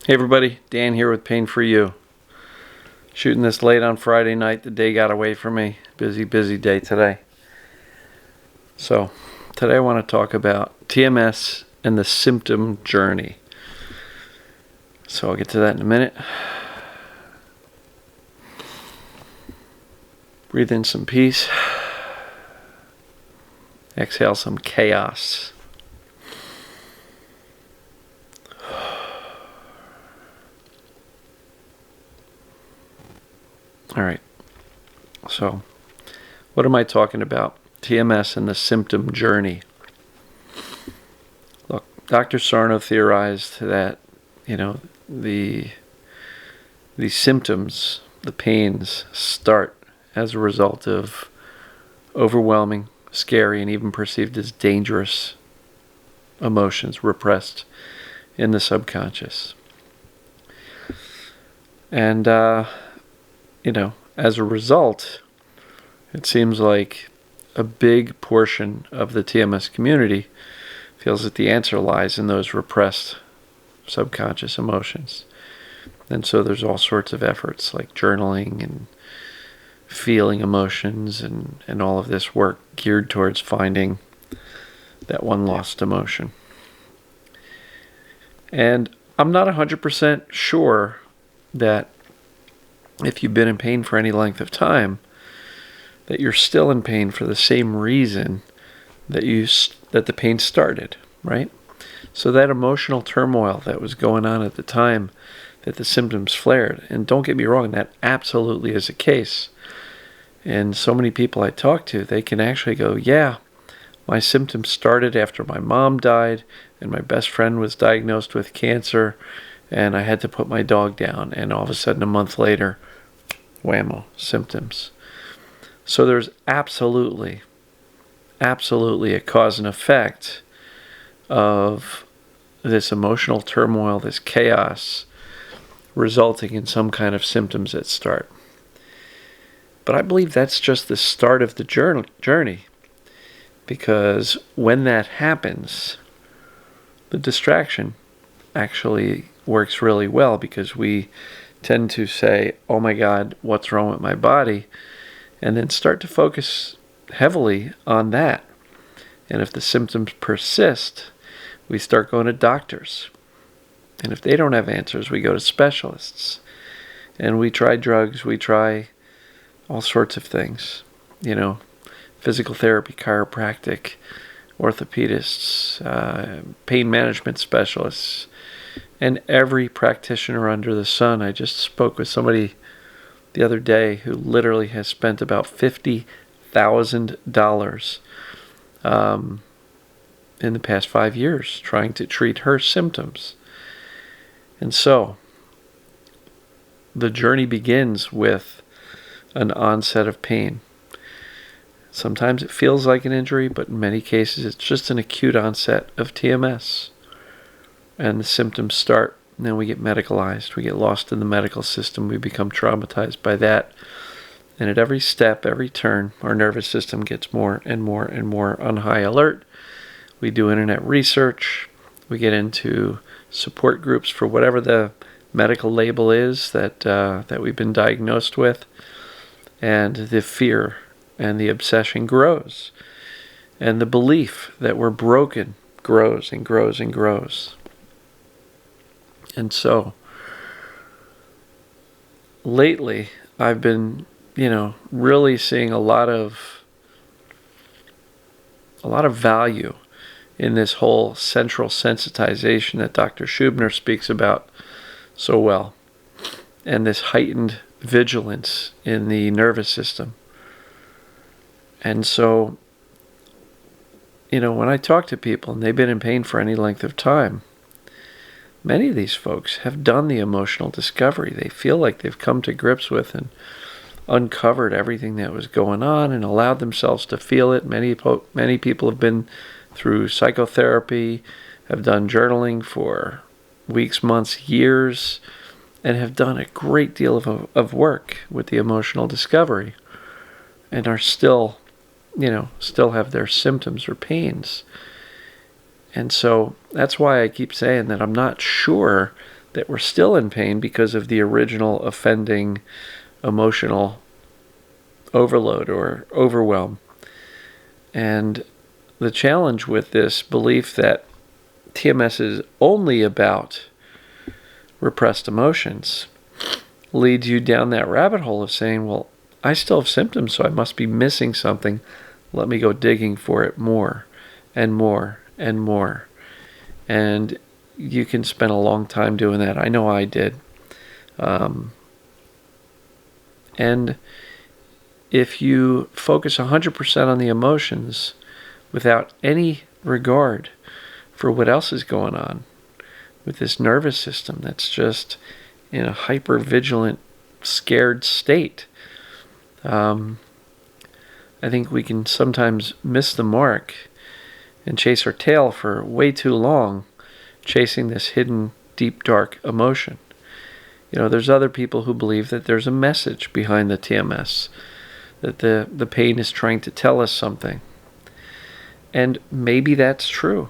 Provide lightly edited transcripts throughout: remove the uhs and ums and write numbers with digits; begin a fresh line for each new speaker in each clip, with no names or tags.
Hey everybody, Dan here with Pain For You. Shooting this late on Friday night. The day got away from me. Busy day today. So, today I want to talk about TMS and the symptom journey. So I'll get to that in a minute. Breathe in some peace. Exhale some chaos. All right, so what am I talking about? TMS and the symptom journey. Look, Dr. Sarno theorized that, the symptoms, the pains, start as a result of overwhelming, scary, and even perceived as dangerous emotions repressed in the subconscious. And, as a result, it seems like a big portion of the TMS community feels that the answer lies in those repressed subconscious emotions. And so there's all sorts of efforts like journaling and feeling emotions and all of this work geared towards finding that one lost emotion. And I'm not 100% sure that if you've been in pain for any length of time, that you're still in pain for the same reason that the pain started, right? So that emotional turmoil that was going on at the time that the symptoms flared, and don't get me wrong, that absolutely is a case. And so many people I talk to, they can actually go, yeah, my symptoms started after my mom died and my best friend was diagnosed with cancer and I had to put my dog down, and all of a sudden a month later, whammo, symptoms. So there's absolutely a cause and effect of this emotional turmoil, this chaos, resulting in some kind of symptoms that start. But I believe that's just the start of the journey, because when that happens, the distraction actually works really well, because we tend to say, oh my God, what's wrong with my body? And then start to focus heavily on that. And if the symptoms persist, we start going to doctors. And if they don't have answers, we go to specialists. And we try drugs, we try all sorts of things. Physical therapy, chiropractic, orthopedists, pain management specialists, and every practitioner under the sun. I just spoke with somebody the other day who literally has spent about $50,000 in the past 5 years trying to treat her symptoms. And so, the journey begins with an onset of pain. Sometimes it feels like an injury, but in many cases it's just an acute onset of TMS. And the symptoms start, and then we get medicalized. We get lost in the medical system. We become traumatized by that. And at every step, every turn, our nervous system gets more and more and more on high alert. We do internet research. We get into support groups for whatever the medical label is that we've been diagnosed with. And the fear and the obsession grows. And the belief that we're broken grows and grows and grows. And so, lately, I've been, really seeing a lot of value in this whole central sensitization that Dr. Schubner speaks about so well, and this heightened vigilance in the nervous system. And so, when I talk to people and they've been in pain for any length of time, many of these folks have done the emotional discovery. They feel like they've come to grips with and uncovered everything that was going on and allowed themselves to feel it. Many people have been through psychotherapy, have done journaling for weeks, months, years, and have done a great deal of work with the emotional discovery, and are still have their symptoms or pains. And so that's why I keep saying that I'm not sure that we're still in pain because of the original offending emotional overload or overwhelm. And the challenge with this belief that TMS is only about repressed emotions leads you down that rabbit hole of saying, well, I still have symptoms, so I must be missing something. Let me go digging for it more and more and more. And you can spend a long time doing that. I know I did. And if you focus 100% on the emotions without any regard for what else is going on with this nervous system that's just in a hyper-vigilant, scared state, I think we can sometimes miss the mark and chase our tail for way too long, chasing this hidden, deep, dark emotion. There's other people who believe that there's a message behind the TMS, that the pain is trying to tell us something. And maybe that's true.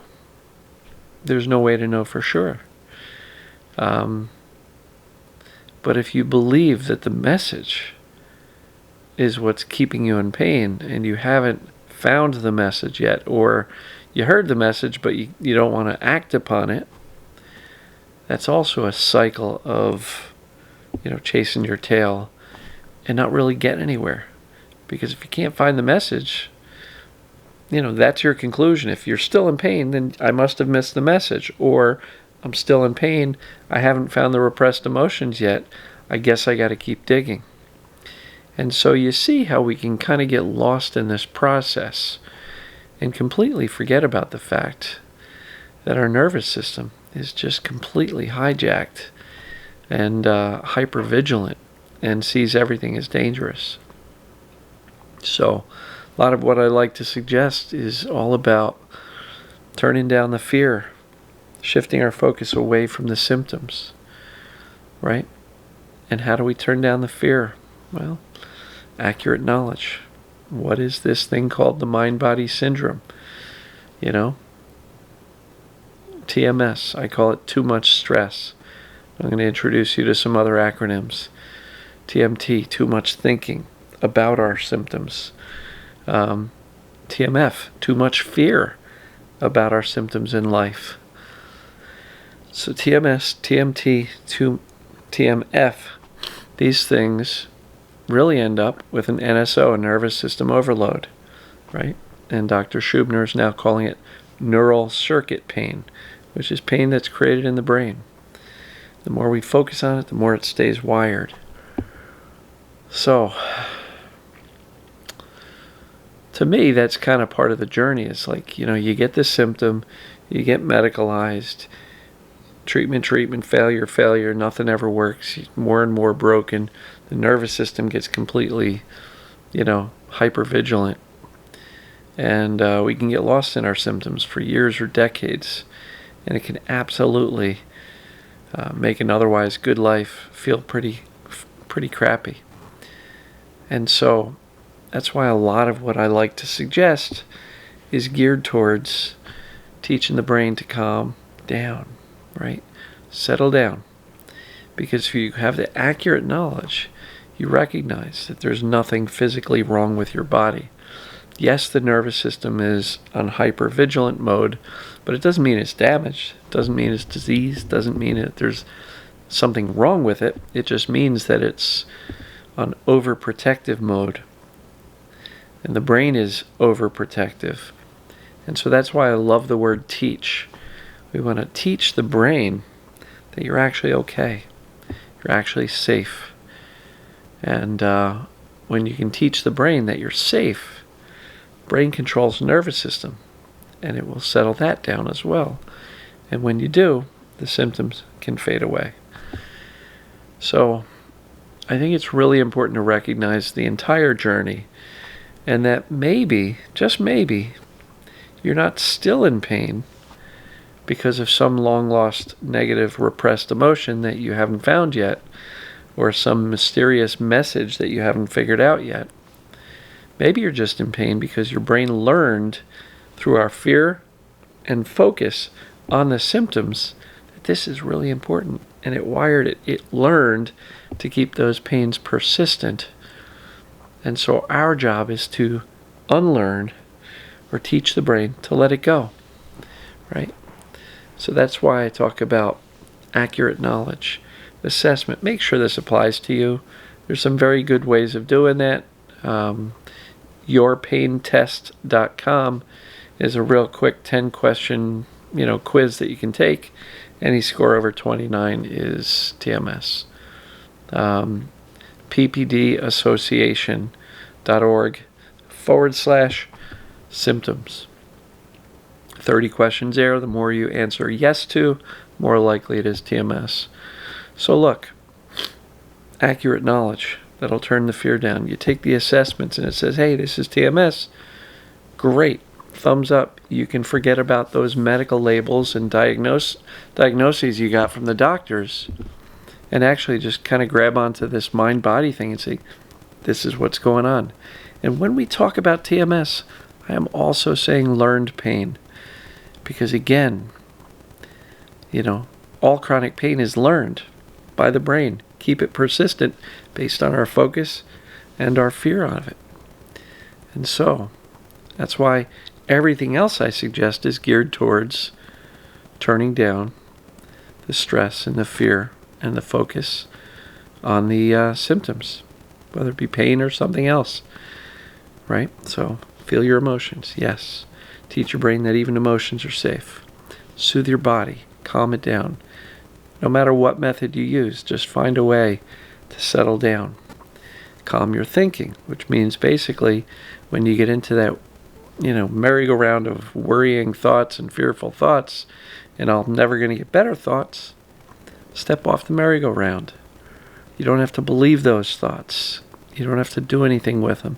There's no way to know for sure. But if you believe that the message is what's keeping you in pain, and you haven't found the message yet, or you heard the message but you don't want to act upon it, that's also a cycle of chasing your tail and not really getting anywhere. Because if you can't find the message, that's your conclusion. If you're still in pain, then I must have missed the message. Or I'm still in pain, I haven't found the repressed emotions yet, I guess I got to keep digging. And so you see how we can kind of get lost in this process and completely forget about the fact that our nervous system is just completely hijacked and hypervigilant and sees everything as dangerous. So a lot of what I like to suggest is all about turning down the fear, shifting our focus away from the symptoms, right? And how do we turn down the fear? Well, accurate knowledge. What is this thing called the mind-body syndrome? TMS. I call it too much stress. I'm going to introduce you to some other acronyms. TMT, too much thinking about our symptoms. TMF, too much fear about our symptoms in life. So TMS, TMT, TMF, these things really end up with an NSO, a nervous system overload, right? And Dr. Schubner is now calling it neural circuit pain, which is pain that's created in the brain. The more we focus on it, the more it stays wired. So, to me, that's kind of part of the journey. It's like, you get this symptom, you get medicalized, treatment, failure, nothing ever works, more and more broken. The nervous system gets completely, hypervigilant. And we can get lost in our symptoms for years or decades. And it can absolutely make an otherwise good life feel pretty crappy. And so that's why a lot of what I like to suggest is geared towards teaching the brain to calm down, right? Settle down. Because if you have the accurate knowledge, you recognize that there's nothing physically wrong with your body. Yes, the nervous system is on hypervigilant mode, but it doesn't mean it's damaged. It doesn't mean it's diseased. It doesn't mean that there's something wrong with it. It just means that it's on overprotective mode. And the brain is overprotective. And so that's why I love the word teach. We want to teach the brain that you're actually okay. You're actually safe. And when you can teach the brain that you're safe, brain controls the nervous system, and it will settle that down as well. And when you do, the symptoms can fade away. So I think it's really important to recognize the entire journey, and that maybe, just maybe, you're not still in pain because of some long-lost negative repressed emotion that you haven't found yet, or some mysterious message that you haven't figured out yet. Maybe you're just in pain because your brain learned through our fear and focus on the symptoms that this is really important. and it wired it. It learned to keep those pains persistent. And so our job is to unlearn or teach the brain to let it go, right? So that's why I talk about accurate knowledge, assessment. Make sure this applies to you. There's some very good ways of doing that. Yourpaintest.com is a real quick 10-question, quiz that you can take. Any score over 29 is TMS. ppdassociation.org/symptoms. 30 questions there. The more you answer yes to, more likely it is TMS. So look, accurate knowledge, that'll turn the fear down. You take the assessments and it says, hey, this is TMS. Great. Thumbs up. You can forget about those medical labels and diagnoses you got from the doctors and actually just kind of grab onto this mind-body thing and say, this is what's going on. And when we talk about TMS, I am also saying learned pain. Because again, all chronic pain is learned by the brain. Keep it persistent based on our focus and our fear of it. And so, that's why everything else I suggest is geared towards turning down the stress and the fear and the focus on the symptoms, whether it be pain or something else, right? So, feel your emotions, yes. Teach your brain that even emotions are safe. Soothe your body, calm it down. No matter what method you use, just find a way to settle down. Calm your thinking, which means basically when you get into that, merry-go-round of worrying thoughts and fearful thoughts, and I'm never going to get better thoughts, step off the merry-go-round. You don't have to believe those thoughts. You don't have to do anything with them.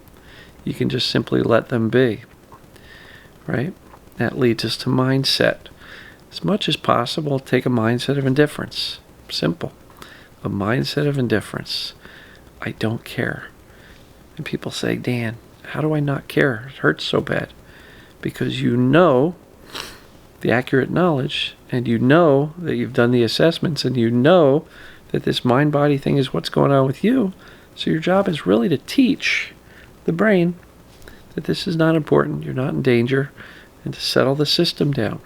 You can just simply let them be. Right? That leads us to mindset. As much as possible, take a mindset of indifference. Simple. A mindset of indifference. I don't care. And people say, Dan, how do I not care? It hurts so bad. Because you know the accurate knowledge, and you know that you've done the assessments, and you know that this mind-body thing is what's going on with you. So your job is really to teach the brain that this is not important, you're not in danger, and to settle the system down.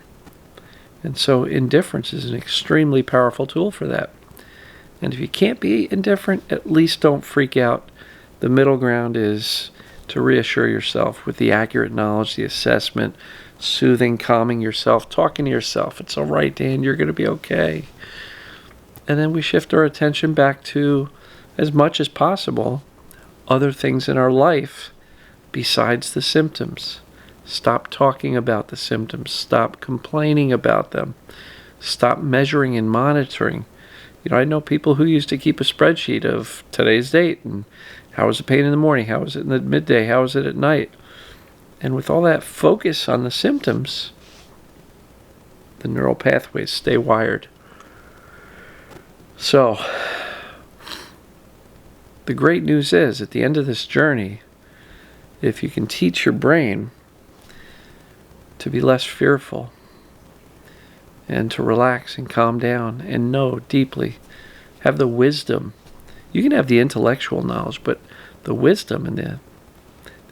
And so indifference is an extremely powerful tool for that. And if you can't be indifferent, at least don't freak out. The middle ground is to reassure yourself with the accurate knowledge, the assessment, soothing, calming yourself, talking to yourself. It's all right, Dan, you're going to be okay. And then we shift our attention back to, as much as possible, other things in our life besides the symptoms. Stop talking about the symptoms. Stop complaining about them. Stop measuring and monitoring. I know people who used to keep a spreadsheet of today's date and how was the pain in the morning, how was it in the midday, how was it at night. And with all that focus on the symptoms, the neural pathways stay wired. So, the great news is, at the end of this journey, if you can teach your brain to be less fearful and to relax and calm down and know deeply, have the wisdom. You can have the intellectual knowledge, but the wisdom and the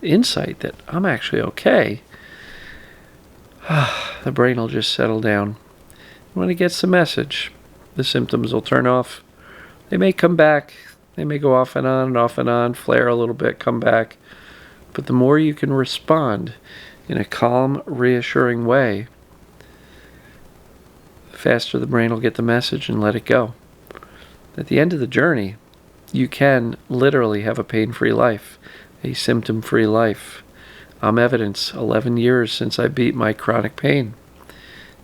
insight that I'm actually okay, the brain will just settle down. When it gets the message, the symptoms will turn off. They may come back. They may go off and on, flare a little bit, come back. But the more you can respond in a calm, reassuring way, the faster the brain will get the message and let it go. At the end of the journey, you can literally have a pain-free life, a symptom-free life. I'm evidence, 11 years since I beat my chronic pain.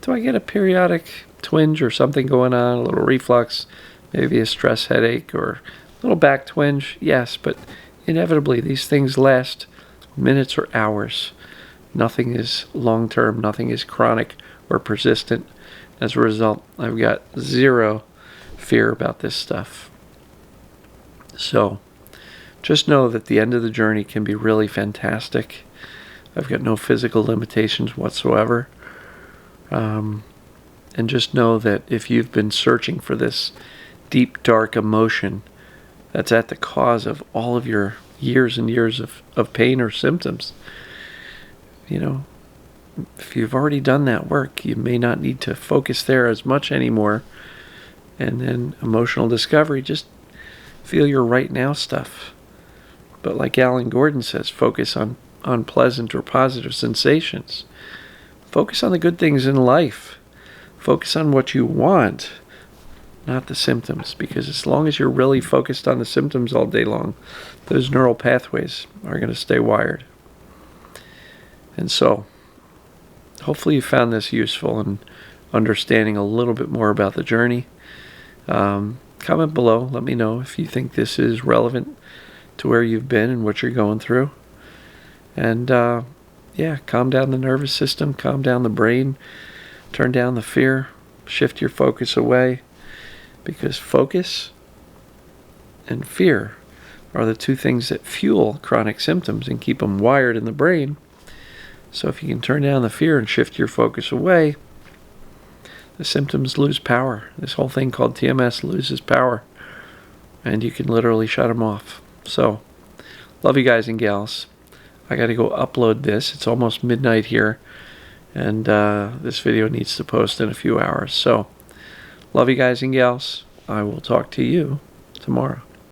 Do I get a periodic twinge or something going on, a little reflux, maybe a stress headache or a little back twinge? Yes, but inevitably these things last minutes or hours. Nothing is long-term, nothing is chronic or persistent. As a result, I've got zero fear about this stuff. So, just know that the end of the journey can be really fantastic. I've got no physical limitations whatsoever. And just know that if you've been searching for this deep, dark emotion that's at the cause of all of your years and years of pain or symptoms, if you've already done that work, you may not need to focus there as much anymore. And then emotional discovery, just feel your right now stuff. But like Alan Gordon says, focus on pleasant or positive sensations. Focus on the good things in life. Focus on what you want, not the symptoms. Because as long as you're really focused on the symptoms all day long, those neural pathways are going to stay wired. And so, hopefully you found this useful in understanding a little bit more about the journey. Comment below. Let me know if you think this is relevant to where you've been and what you're going through. And calm down the nervous system, calm down the brain, turn down the fear, shift your focus away. Because focus and fear are the two things that fuel chronic symptoms and keep them wired in the brain. So if you can turn down the fear and shift your focus away, the symptoms lose power. This whole thing called TMS loses power. And you can literally shut them off. So, love you guys and gals. I got to go upload this. It's almost midnight here. And this video needs to post in a few hours. So, love you guys and gals. I will talk to you tomorrow.